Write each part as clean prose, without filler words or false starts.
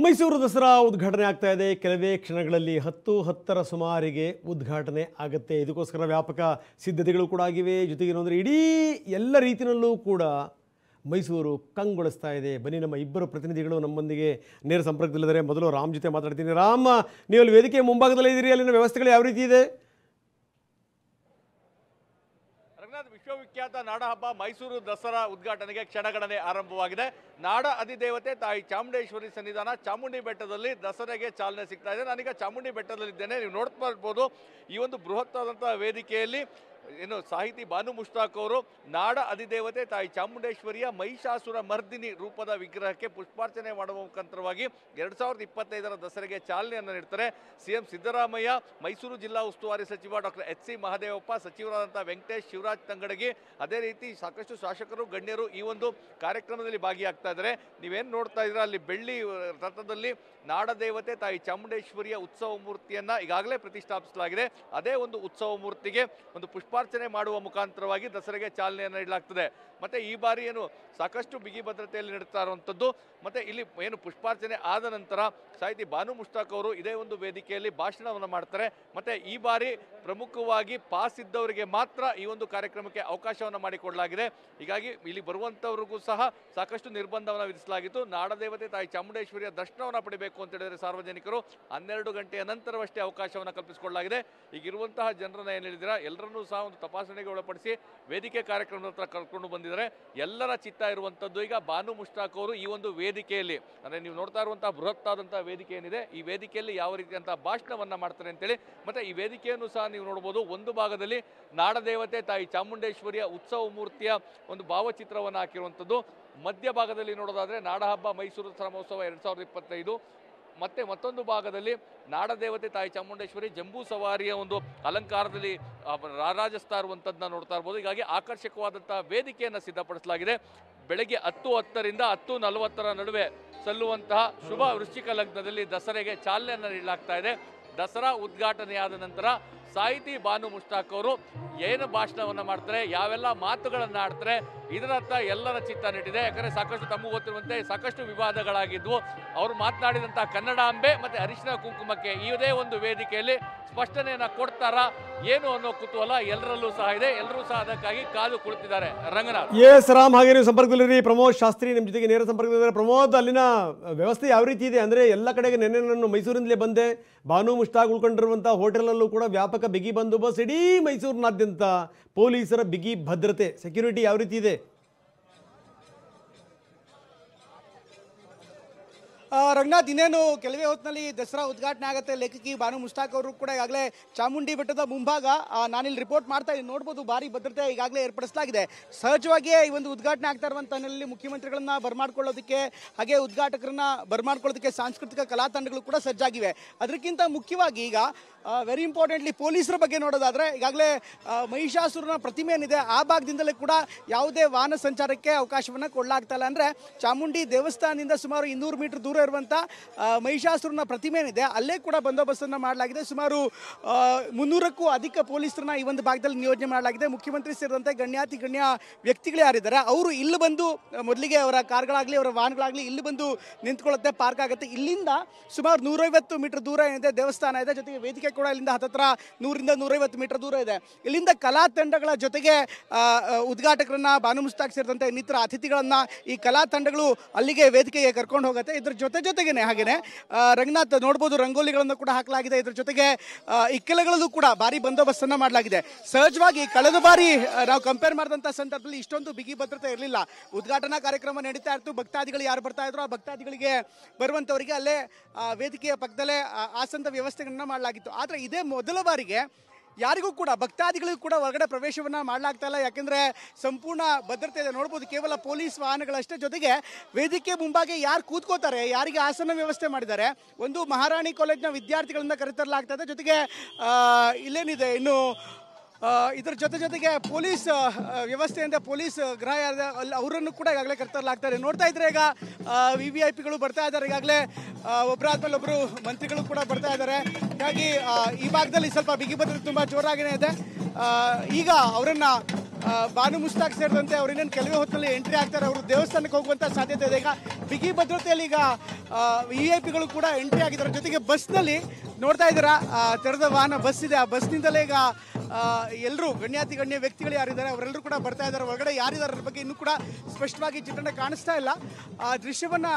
ಮೈಸೂರು ದಸರಾ ಉದ್ಘಾಟನೆ ಆಗ್ತಾ ಇದೆ. ಕೆಲವೇ ಕ್ಷಣಗಳಲ್ಲಿ 10:10 ಸುಮಾರಿಗೆ ಉದ್ಘಾಟನೆ ಆಗುತ್ತೆ. ಇದಕ್ಕೋಸ್ಕರ ವ್ಯಾಪಕ ಸಿದ್ಧತೆಗಳು ಕೂಡ ಆಗಿವೆ. ಜೊತೆಗೆ ಅಂದರೆ ಇಡೀ ಎಲ್ಲ ರೀತಿಯಲ್ಲೂ ಕೂಡ ಮೈಸೂರು ಕಂಗೊಳಿಸ್ತಾ ಇದೆ. ಬನ್ನಿ, ನಮ್ಮ ಇಬ್ಬರು ಪ್ರತಿನಿಧಿಗಳು ನಮ್ಮೊಂದಿಗೆ ನೇರ ಸಂಪರ್ಕದಲ್ಲಿದ್ದಾರೆ. ಮೊದಲು ರಾಮ್ ಜೊತೆ ಮಾತಾಡ್ತೀನಿ. ರಾಮ್, ನೀವು ಅಲ್ಲಿ ವೇದಿಕೆ ಮುಂಭಾಗದಲ್ಲೇ ಇದ್ದೀರಿ. ಅಲ್ಲಿನ ವ್ಯವಸ್ಥೆಗಳು ಯಾವ ರೀತಿ ಇದೆ? ವಿಶ್ವವಿಖ್ಯಾತ ನಾಡಹಬ್ಬ ಮೈಸೂರು ದಸರಾ ಉದ್ಘಾಟನೆಗೆ ಕ್ಷಣಗಣನೆ ಆರಂಭವಾಗಿದೆ. ನಾಡ ಅಧಿದೇವತೆ ತಾಯಿ ಚಾಮುಂಡೇಶ್ವರಿ ಸನ್ನಿಧಾನ ಚಾಮುಂಡಿ ಬೆಟ್ಟದಲ್ಲಿ ದಸರೆಗೆ ಚಾಲನೆ ಸಿಗ್ತಾ ಇದೆ. ನಾನೀಗ ಚಾಮುಂಡಿ ಬೆಟ್ಟದಲ್ಲಿದ್ದೇನೆ. ನೀವು ನೋಡ್ತಾ ಇರ್ಬೋದು, ಈ ಒಂದು ಬೃಹತ್ತಾದಂತಹ ವೇದಿಕೆಯಲ್ಲಿ ಏನು ಸಾಹಿತಿ ಬಾನು ಮುಷ್ತಾಕ್ ಅವರು ನಾಡ ಅಧಿದೇವತೆ ತಾಯಿ ಚಾಮುಂಡೇಶ್ವರಿಯ ಮಹಿಷಾಸುರ ಮರ್ದಿನಿ ರೂಪದ ವಿಗ್ರಹಕ್ಕೆ ಪುಷ್ಪಾರ್ಚನೆ ಮಾಡುವ ಮುಖಾಂತರವಾಗಿ 2025ರ ದಸರೆಗೆ ಚಾಲನೆಯನ್ನು ನೀಡ್ತಾರೆ. ಸಿಎಂ ಸಿದ್ದರಾಮಯ್ಯ, ಮೈಸೂರು ಜಿಲ್ಲಾ ಉಸ್ತುವಾರಿ ಸಚಿವ ಡಾಕ್ಟರ್ ಎಚ್ ಸಿ ಮಹದೇವಪ್ಪ, ಸಚಿವರಾದಂತಹ ವೆಂಕಟೇಶ್, ಶಿವರಾಜ್ ತಂಗಡಗಿ, ಅದೇ ರೀತಿ ಸಾಕಷ್ಟು ಶಾಸಕರು ಗಣ್ಯರು ಈ ಒಂದು ಕಾರ್ಯಕ್ರಮದಲ್ಲಿ ಭಾಗಿಯಾಗ್ತಾ ಇದ್ದಾರೆ. ನೀವೇನು ನೋಡ್ತಾ ಇದ್ದೀರಾ, ಅಲ್ಲಿ ಬೆಳ್ಳಿ ರಥದಲ್ಲಿ ನಾಡದೇವತೆ ತಾಯಿ ಚಾಮುಂಡೇಶ್ವರಿಯ ಉತ್ಸವ ಮೂರ್ತಿಯನ್ನ ಈಗಾಗಲೇ ಪ್ರತಿಷ್ಠಾಪಿಸಲಾಗಿದೆ. ಅದೇ ಒಂದು ಉತ್ಸವ ಮೂರ್ತಿಗೆ ಒಂದು ಪುಷ್ಪಾರ್ಚನೆ ಮಾಡುವ ಮುಖಾಂತರವಾಗಿ ದಸರೆಗೆ ಚಾಲನೆಯನ್ನು ನೀಡಲಾಗ್ತದೆ. ಮತ್ತೆ ಈ ಬಾರಿ ಏನು ಸಾಕಷ್ಟು ಬಿಗಿ ಭದ್ರತೆಯಲ್ಲಿ ನಡೆಸ್ತಾ ಇರುವಂಥದ್ದು. ಮತ್ತೆ ಇಲ್ಲಿ ಏನು ಪುಷ್ಪಾರ್ಚನೆ ಆದ ನಂತರ ಸಾಹಿತಿ ಬಾನು ಮುಷ್ತಾಕ್ ಅವರು ಇದೇ ಒಂದು ವೇದಿಕೆಯಲ್ಲಿ ಭಾಷಣವನ್ನು ಮಾಡ್ತಾರೆ. ಮತ್ತೆ ಈ ಬಾರಿ ಪ್ರಮುಖವಾಗಿ ಪಾಸ್ ಇದ್ದವರಿಗೆ ಮಾತ್ರ ಈ ಒಂದು ಕಾರ್ಯಕ್ರಮಕ್ಕೆ ಅವಕಾಶವನ್ನು ಮಾಡಿಕೊಡಲಾಗಿದೆ. ಹೀಗಾಗಿ ಇಲ್ಲಿ ಬರುವಂತವ್ರಿಗೂ ಸಹ ಸಾಕಷ್ಟು ನಿರ್ಬಂಧವನ್ನು ವಿಧಿಸಲಾಗಿತ್ತು. ನಾಡದೇವತೆ ತಾಯಿ ಚಾಮುಂಡೇಶ್ವರಿಯ ದರ್ಶನವನ್ನು ಪಡಿಬೇಕು ಅಂತ ಹೇಳಿದರೆ ಸಾರ್ವಜನಿಕರು 12 ಗಂಟೆಯ ನಂತರವಷ್ಟೇ ಅವಕಾಶವನ್ನು ಕಲ್ಪಿಸಿಕೊಳ್ಳಲಾಗಿದೆ. ಈಗಿರುವಂತಹ ಜನರನ್ನ ಏನು ಹೇಳಿದಿರಾ, ಎಲ್ಲರನ್ನೂ ಸಹ ಒಂದು ತಪಾಸಣೆಗೆ ಒಳಪಡಿಸಿ ವೇದಿಕೆ ಕಾರ್ಯಕ್ರಮದ ಹತ್ರ ಕರ್ಕೊಂಡು ಬಂದಿದ್ದಾರೆ. ಎಲ್ಲರ ಚಿತ್ತ ಇರುವಂತದ್ದು ಈಗ ಬಾನು ಮುಷ್ತಾಕ್ ಅವರು ಈ ಒಂದು ವೇದಿಕೆಯಲ್ಲಿ, ಅಂದ್ರೆ ನೀವು ನೋಡ್ತಾ ಇರುವಂತಹ ಬೃಹತ್ತಾದಂತಹ ವೇದಿಕೆ ಏನಿದೆ, ಈ ವೇದಿಕೆಯಲ್ಲಿ ಯಾವ ರೀತಿಯಂತಹ ಭಾಷಣವನ್ನ ಮಾಡ್ತಾರೆ ಅಂತೇಳಿ. ಮತ್ತೆ ಈ ವೇದಿಕೆಯನ್ನು ಸಹ ನೀವು ನೋಡಬಹುದು, ಒಂದು ಭಾಗದಲ್ಲಿ ನಾಡದೇವತೆ ತಾಯಿ ಚಾಮುಂಡೇಶ್ವರಿಯ ಉತ್ಸವ ಮೂರ್ತಿಯ ಒಂದು ಭಾವಚಿತ್ರವನ್ನು ಹಾಕಿರುವಂಥದ್ದು. ಮಧ್ಯ ಭಾಗದಲ್ಲಿ ನೋಡೋದಾದ್ರೆ ನಾಡಹಬ್ಬ ಮೈಸೂರು ದಸರಾ ಮಹೋತ್ಸವ 2025, ಮತ್ತೆ ಮತ್ತೊಂದು ಭಾಗದಲ್ಲಿ ನಾಡದೇವತೆ ತಾಯಿ ಚಾಮುಂಡೇಶ್ವರಿ ಜಂಬೂ ಸವಾರಿಯ ಒಂದು ಅಲಂಕಾರದಲ್ಲಿ ರಾರಾಜಿಸ್ತಾ ಇರುವಂಥದ್ದನ್ನ ನೋಡ್ತಾ ಇರ್ಬೋದು. ಹೀಗಾಗಿ ಆಕರ್ಷಕವಾದಂತಹ ವೇದಿಕೆಯನ್ನು ಸಿದ್ಧಪಡಿಸಲಾಗಿದೆ. ಬೆಳಗ್ಗೆ 10:10ರಿಂದ 10:40 ನಡುವೆ ಸಲ್ಲುವಂತಹ ಶುಭ ವೃಶ್ಚಿಕ ಲಗ್ನದಲ್ಲಿ ದಸರೆಗೆ ಚಾಲನೆಯನ್ನು ನೀಡಲಾಗ್ತಾ ಇದೆ. ದಸರಾ ಉದ್ಘಾಟನೆಯಾದ ನಂತರ ಸಾಹಿತಿ ಬಾನು ಮುಷ್ತಾಕ್ ಅವರು ಏನು ಭಾಷಣವನ್ನು ಮಾಡ್ತಾರೆ, ಯಾವೆಲ್ಲ ಮಾತುಗಳನ್ನು ಆಡ್ತಾರೆ, ಇದರತ್ತ ಎಲ್ಲರ ಚಿತ್ತ ನೆಟ್ಟಿದೆ. ಯಾಕಂದರೆ ಸಾಕಷ್ಟು ತಮಗೆ ಗೊತ್ತಿರುವಂತೆ ಸಾಕಷ್ಟು ವಿವಾದಗಳಾಗಿದ್ವು. ಅವರು ಮಾತನಾಡಿದಂತಹ ಕನ್ನಡಾಂಬೆ ಮತ್ತು ಅರಿಶಿನ ಕುಂಕುಮಕ್ಕೆ ಇದೇ ಒಂದು ವೇದಿಕೆಯಲ್ಲಿ ಸ್ಪಷ್ಟನೆಯನ್ನು ಕೊಡ್ತಾರಾ ಏನು ಅನ್ನೋ ಕುತೂಹಲ ಎಲ್ಲರಲ್ಲೂ ಸಹ ಇದೆ. ಎಲ್ಲರೂ ಸಹ ಅದಕ್ಕಾಗಿ ಕಾದು ಕುಳಿತಿದ್ದಾರೆ. ರಂಗನಾಥ್. ಎಸ್ ರಾಮ್, ಹಾಗೆ ನೀವು ಸಂಪರ್ಕದಲ್ಲಿರಿ. ಪ್ರಮೋದ್ ಶಾಸ್ತ್ರಿ ನಿಮ್ಮ ಜೊತೆಗೆ ನೇರ ಸಂಪರ್ಕದಲ್ಲಿದ್ದಾರೆ. ಪ್ರಮೋದ್, ಅಲ್ಲಿನ ವ್ಯವಸ್ಥೆ ಯಾವ ರೀತಿ ಇದೆ? ಅಂದರೆ ಎಲ್ಲ ಕಡೆಗೆ ನೆನ್ನೆ ನಾನು ಮೈಸೂರಿಂದಲೇ ಬಂದೆ. ಬಾನು ಮುಷ್ತಾಕ್ ಉಳ್ಕೊಂಡಿರುವಂಥ ಹೋಟೆಲಲ್ಲೂ ಕೂಡ ವ್ಯಾಪಕ ಬಿಗಿ ಬಂದೋಬಸ್ತ್. ಇಡೀ ಮೈಸೂರಿನಾದ್ಯಂತ ಪೊಲೀಸರ ಬಿಗಿ ಭದ್ರತೆ, ಸೆಕ್ಯೂರಿಟಿ ಯಾವ ರೀತಿ ಇದೆ? ರಂಗನಾಥ್, ಇನ್ನೇನು ಕೆಲವೇ ಹೊತ್ತಿನಲ್ಲಿ ದಸರಾ ಉದ್ಘಾಟನೆ ಆಗುತ್ತೆ. ಲೇಖಕಿ ಬಾನು ಮುಷ್ತಾಕ್ ಅವರು ಕೂಡ ಈಗಾಗಲೇ ಚಾಮುಂಡಿ ಬೆಟ್ಟದ ಮುಂಭಾಗ ನಾನಿಲ್ಲಿ ರಿಪೋರ್ಟ್ ಮಾಡ್ತಾ ಇದ್ದೀನಿ. ನೋಡ್ಬೋದು, ಭಾರಿ ಭದ್ರತೆ ಈಗಾಗಲೇ ಏರ್ಪಡಿಸಲಾಗಿದೆ. ಸಹಜವಾಗಿಯೇ ಈ ಒಂದು ಉದ್ಘಾಟನೆ ಆಗ್ತಾ ಇರುವಂಥ ಹಿನ್ನೆಲೆಯಲ್ಲಿ ಮುಖ್ಯಮಂತ್ರಿಗಳನ್ನ ಬರಮಾಡ್ಕೊಳ್ಳೋದಕ್ಕೆ, ಹಾಗೆ ಉದ್ಘಾಟಕರನ್ನ ಬರಮಾಡ್ಕೊಳ್ಳೋದಕ್ಕೆ ಸಾಂಸ್ಕೃತಿಕ ಕಲಾ ತಂಡಗಳು ಕೂಡ ಸಜ್ಜಾಗಿವೆ. ಅದಕ್ಕಿಂತ ಮುಖ್ಯವಾಗಿ ಈಗ ವೆರಿ ಇಂಪಾರ್ಟೆಂಟ್ಲಿ ಪೊಲೀಸರ ಬಗ್ಗೆ ನೋಡೋದಾದ್ರೆ, ಈಗಾಗಲೇ ಮಹಿಷಾಸುರನ ಪ್ರತಿಮೆ ಏನಿದೆ ಆ ಭಾಗದಿಂದಲೇ ಕೂಡ ಯಾವುದೇ ವಾಹನ ಸಂಚಾರಕ್ಕೆ ಅವಕಾಶವನ್ನು ಕೊಡಲಾಗ್ತಾ ಇಲ್ಲ. ಅಂದರೆ ಚಾಮುಂಡಿ ದೇವಸ್ಥಾನದಿಂದ ಸುಮಾರು 200 ಮೀಟರ್ ದೂರ ಇರುವಂಥ ಮಹಿಷಾಸುರನ ಪ್ರತಿಮೆ ಏನಿದೆ ಅಲ್ಲೇ ಕೂಡ ಬಂದೋಬಸ್ತನ್ನು ಮಾಡಲಾಗಿದೆ. ಸುಮಾರು 300ಕ್ಕೂ ಅಧಿಕ ಪೊಲೀಸರನ್ನ ಈ ಒಂದು ಭಾಗದಲ್ಲಿ ನಿಯೋಜನೆ ಮಾಡಲಾಗಿದೆ. ಮುಖ್ಯಮಂತ್ರಿ ಸೇರಿದಂತೆ ಗಣ್ಯಾತಿ ಗಣ್ಯ ವ್ಯಕ್ತಿಗಳು ಯಾರಿದ್ದಾರೆ ಅವರು ಇಲ್ಲಿ ಬಂದು ಮೊದಲಿಗೆ ಅವರ ಕಾರ್ಗಳಾಗಲಿ ಅವರ ವಾಹನಗಳಾಗಲಿ ಇಲ್ಲಿ ಬಂದು ನಿಂತ್ಕೊಳ್ಳುತ್ತೆ, ಪಾರ್ಕ್ ಆಗುತ್ತೆ. ಇಲ್ಲಿಂದ ಸುಮಾರು 150 ಮೀಟರ್ ದೂರ ಏನಿದೆ ದೇವಸ್ಥಾನ ಇದೆ. ಜೊತೆಗೆ ವೇದಿಕೆ ಕೂಡ ಇಲ್ಲಿಂದ ಹತ್ತತ್ರ 100ರಿಂದ 150 ಮೀಟರ್ ದೂರ ಇದೆ. ಇಲ್ಲಿಂದ ಕಲಾ ತಂಡಗಳ ಜೊತೆಗೆ ಉದ್ಘಾಟಕರನ್ನ, ಬಾನು ಮುಷ್ತಾಕ್ ಸೇರಿದಂತೆ ಇನ್ನಿತರ ಅತಿಥಿಗಳನ್ನ ಈ ಕಲಾ ತಂಡಗಳು ಅಲ್ಲಿಗೆ ವೇದಿಕೆಗೆ ಕರ್ಕೊಂಡು ಹೋಗುತ್ತೆ. ಇದ್ರ ಜೊತೆಗೇನೆ ಹಾಗೇನೆ ರಂಗನಾಥ್ ನೋಡ್ಬೋದು, ರಂಗೋಲಿಗಳನ್ನು ಕೂಡ ಹಾಕಲಾಗಿದೆ. ಇದ್ರ ಜೊತೆಗೆ ಇಕ್ಕೆಲಗಳಲ್ಲೂ ಕೂಡ ಭಾರಿ ಬಂದೋಬಸ್ತನ್ನ ಮಾಡಲಾಗಿದೆ. ಸಹಜವಾಗಿ ಕಳೆದ ಬಾರಿ ನಾವು ಕಂಪೇರ್ ಮಾಡಿದಂಥ ಸಂದರ್ಭದಲ್ಲಿ ಇಷ್ಟೊಂದು ಬಿಗಿ ಭದ್ರತೆ ಇರಲಿಲ್ಲ. ಉದ್ಘಾಟನಾ ಕಾರ್ಯಕ್ರಮ ನಡೀತಾ ಇತ್ತು. ಭಕ್ತಾದಿಗಳು ಯಾರು ಬರ್ತಾ ಇದ್ರು ಆ ಭಕ್ತಾದಿಗಳಿಗೆ ಬರುವಂಥವರಿಗೆ ಅಲ್ಲೇ ವೇದಿಕೆಯ ಪಕ್ಕದಲ್ಲೇ ಆಸನದ ವ್ಯವಸ್ಥೆಗಳನ್ನ ಮಾಡಲಾಗಿತ್ತು. ಆದರೆ ಇದೇ ಮೊದಲ ಬಾರಿಗೆ ಯಾರಿಗೂ ಕೂಡ ಭಕ್ತಾದಿಗಳಿಗೂ ಕೂಡ ಹೊರಗಡೆ ಪ್ರವೇಶವನ್ನು ಮಾಡಲಾಗ್ತಾ ಇಲ್ಲ. ಯಾಕೆಂದರೆ ಸಂಪೂರ್ಣ ಭದ್ರತೆ ಇದೆ. ನೋಡ್ಬೋದು, ಕೇವಲ ಪೊಲೀಸ್ ವಾಹನಗಳಷ್ಟೇ. ಜೊತೆಗೆ ವೇದಿಕೆ ಮುಂಭಾಗ ಯಾರು ಕೂತ್ಕೋತಾರೆ, ಯಾರಿಗೆ ಆಸನ ವ್ಯವಸ್ಥೆ ಮಾಡಿದ್ದಾರೆ, ಒಂದು ಮಹಾರಾಣಿ ಕಾಲೇಜ್ನ ವಿದ್ಯಾರ್ಥಿಗಳಿಂದ ಕರೆತರಲಾಗ್ತಾ ಇದೆ. ಜೊತೆಗೆ ಇಲ್ಲೇನಿದೆ ಇನ್ನು ಇದರ ಜೊತೆಗೆ ಪೊಲೀಸ್ ವ್ಯವಸ್ಥೆಯಿಂದ ಪೊಲೀಸ್ ಗೃಹ ಅಲ್ಲಿ ಅವರನ್ನು ಕೂಡ ಈಗಾಗಲೇ ಕರೆತರಲಾಗ್ತಾರೆ. ನೋಡ್ತಾ ಇದ್ರೆ ಈಗ VVIPಗಳು ಬರ್ತಾ ಇದ್ದಾರೆ. ಈಗಾಗಲೇ ಒಬ್ಬರಾದ್ಮೇಲೆ ಒಬ್ಬರು ಮಂತ್ರಿಗಳು ಕೂಡ ಬರ್ತಾ ಇದ್ದಾರೆ. ಹೀಗಾಗಿ ಈ ಭಾಗದಲ್ಲಿ ಸ್ವಲ್ಪ ಬಿಗಿ ಭದ್ರತೆ ತುಂಬ ಜೋರಾಗಿನೇ ಇದೆ. ಈಗ ಅವರನ್ನು ಬಾನು ಮುಸ್ತಾಕ್ ಸೇರಿದಂತೆ ಅವ್ರು ಇನ್ನೇನು ಕೆಲವೇ ಹೊತ್ತಿನಲ್ಲಿ ಎಂಟ್ರಿ ಆಗ್ತಾರೆ. ಅವರು ದೇವಸ್ಥಾನಕ್ಕೆ ಹೋಗುವಂಥ ಸಾಧ್ಯತೆ ಇದೆ. ಈಗ ಬಿಗಿ ಭದ್ರತೆಯಲ್ಲಿ ಈಗ VIP ಗಳು ಕೂಡ ಎಂಟ್ರಿ ಆಗಿದ್ದಾರೆ. ಜೊತೆಗೆ ಬಸ್ನಲ್ಲಿ ನೋಡ್ತಾ ಇದ್ದೀರಾ, ತೆರೆದ ವಾಹನ ಬಸ್ ಇದೆ. ಆ ಬಸ್ನಿಂದಲೇ ಈಗ ಎಲ್ಲರೂ ಗಣ್ಯ ವ್ಯಕ್ತಿಗಳು ಯಾರಿದ್ದಾರೆ ಅವರೆಲ್ಲರೂ ಕೂಡ ಬರ್ತಾ ಇದ್ದಾರೆ. ಹೊರಗಡೆ ಯಾರಿದ್ದಾರೆ ಅದ್ರ ಬಗ್ಗೆ ಇನ್ನೂ ಕೂಡ ಸ್ಪಷ್ಟವಾಗಿ ಚಿತ್ರಣ ಕಾಣಿಸ್ತಾ ಇಲ್ಲ. ಆ ದೃಶ್ಯವನ್ನು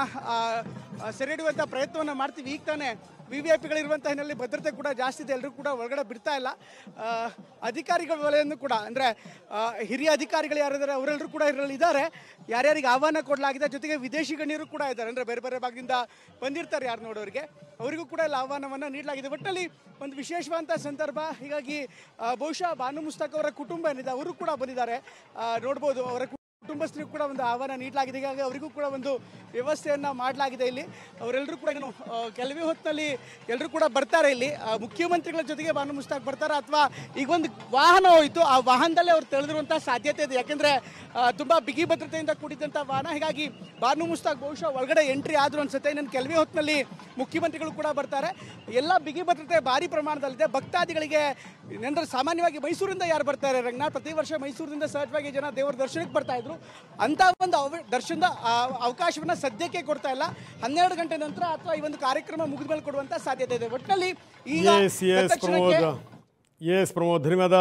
ಸೆರೆ ಹಿಡಿಯುವಂಥ ಪ್ರಯತ್ನವನ್ನು ಮಾಡ್ತೀವಿ. ಈಗ ತಾನೇ VIP ಗಳಿರುವಂಥ ಹಿನ್ನೆಲೆಯಲ್ಲಿ ಭದ್ರತೆ ಕೂಡ ಜಾಸ್ತಿ ಇದೆ. ಎಲ್ಲರೂ ಕೂಡ ಹೊರಗಡೆ ಬಿಡ್ತಾ ಇಲ್ಲ. ಅಧಿಕಾರಿಗಳ ವಲಯನ್ನು ಕೂಡ ಅಂದರೆ ಹಿರಿಯ ಅಧಿಕಾರಿಗಳು ಯಾರಿದ್ದಾರೆ ಅವರೆಲ್ಲರೂ ಕೂಡ ಇದರಲ್ಲಿ ಇದ್ದಾರೆ. ಯಾರ್ಯಾರಿಗೆ ಆಹ್ವಾನ ಕೊಡಲಾಗಿದೆ, ಜೊತೆಗೆ ವಿದೇಶಿ ಗಣ್ಯರು ಕೂಡ ಇದ್ದಾರೆ. ಅಂದರೆ ಬೇರೆ ಬೇರೆ ಭಾಗದಿಂದ ಬಂದಿರ್ತಾರೆ ಯಾರು ನೋಡೋರಿಗೆ, ಅವರಿಗೂ ಕೂಡ ಎಲ್ಲ ಆಹ್ವಾನವನ್ನು ನೀಡಲಾಗಿದೆ. ಒಟ್ಟಲ್ಲಿ ಒಂದು ವಿಶೇಷವಾದಂಥ ಸಂದರ್ಭ. ಹೀಗಾಗಿ ಬಹುಶಃ ಬಾನು ಮುಸ್ತಾಕ್ ಅವರ ಕುಟುಂಬ ಏನಿದೆ ಅವರು ಕೂಡ ಬಂದಿದ್ದಾರೆ. ನೋಡ್ಬೋದು, ಅವರ ಕುಟುಂಬಸ್ಥರಿಗೂ ಕೂಡ ಒಂದು ಆಹ್ವಾನ ನೀಡಲಾಗಿದೆ. ಹೀಗಾಗಿ ಅವರಿಗೂ ಕೂಡ ಒಂದು ವ್ಯವಸ್ಥೆಯನ್ನು ಮಾಡಲಾಗಿದೆ. ಇಲ್ಲಿ ಅವರೆಲ್ಲರೂ ಕೂಡ ಕೆಲವೇ ಹೊತ್ತಿನಲ್ಲಿ ಎಲ್ಲರೂ ಕೂಡ ಬರ್ತಾರೆ. ಇಲ್ಲಿ ಮುಖ್ಯಮಂತ್ರಿಗಳ ಜೊತೆಗೆ ಬಾನು ಮುಸ್ತಾಕ್ ಬರ್ತಾರೆ, ಅಥವಾ ಈಗ ಒಂದು ವಾಹನ ಹೋಯಿತು, ಆ ವಾಹನದಲ್ಲೇ ಅವ್ರು ತೆಳೆದಿರುವಂಥ ಸಾಧ್ಯತೆ ಇದೆ. ಯಾಕೆಂದರೆ ತುಂಬ ಬಿಗಿ ಭದ್ರತೆಯಿಂದ ಕೂಡಿದಂಥ ವಾಹನ. ಹೀಗಾಗಿ ಬಾನು ಮುಸ್ತಾಕ್ ಬಹುಶಃ ಒಳಗಡೆ ಎಂಟ್ರಿ ಆದರೂ ಅನ್ಸುತ್ತೆ. ಇನ್ನೊಂದು ಕೆಲವೇ ಹೊತ್ತಿನಲ್ಲಿ ಮುಖ್ಯಮಂತ್ರಿಗಳು ಕೂಡ ಬರ್ತಾರೆ. ಎಲ್ಲ ಬಿಗಿ ಭದ್ರತೆ ಭಾರಿ ಪ್ರಮಾಣದಲ್ಲಿದೆ. ಭಕ್ತಾದಿಗಳಿಗೆ ಏನಂದ್ರೆ ಸಾಮಾನ್ಯವಾಗಿ ಮೈಸೂರಿಂದ ಯಾರು ಬರ್ತಾರೆ ರಂಗನಾಥ್, ಪ್ರತಿ ವರ್ಷ ಮೈಸೂರಿನಿಂದ ಸಹಜವಾಗಿ ಜನ ದೇವರ ದರ್ಶನಕ್ಕೆ ಬರ್ತಾ ಇದ್ರು. ಅಂತ ಒಂದು ದರ್ಶನದ ಅವಕಾಶವನ್ನು ಸದ್ಯಕ್ಕೆ ಕೊಡ್ತಾ ಇಲ್ಲ. 12 ಗಂಟೆ ನಂತರ ಅಥವಾ ಈ ಒಂದು ಕಾರ್ಯಕ್ರಮ ಮುಗಿದ ಮೇಲೆ ಕೊಡುವಂತ ಸಾಧ್ಯತೆ ಇದೆ. ಒಟ್ಟಿನಲ್ಲಿ ಈಗ ಪ್ರಮೋದ್ ಧನ್ಯವಾದ.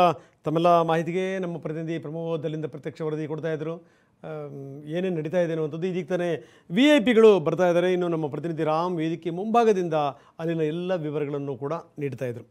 ತಮ್ಮೆಲ್ಲ ಮಾಹಿತಿಗೆ ನಮ್ಮ ಪ್ರತಿನಿಧಿ ಪ್ರಮೋದ್ ಅಲ್ಲಿಂದ ಪ್ರತ್ಯಕ್ಷ ವರದಿ ಕೊಡ್ತಾ ಇದ್ರು. ಏನೇನು ನಡೀತಾ ಇದೆ ಅನ್ನುವಂಥದ್ದು. ಇದೀಗ ತಾನೇ VIP ಗಳು ಬರ್ತಾ ಇದ್ದಾರೆ. ಇನ್ನು ನಮ್ಮ ಪ್ರತಿನಿಧಿ ರಾಮ್ ವೇದಿಕೆ ಮುಂಭಾಗದಿಂದ ಅಲ್ಲಿನ ಎಲ್ಲ ವಿವರಗಳನ್ನು ಕೂಡ ನೀಡ್ತಾ ಇದ್ರು.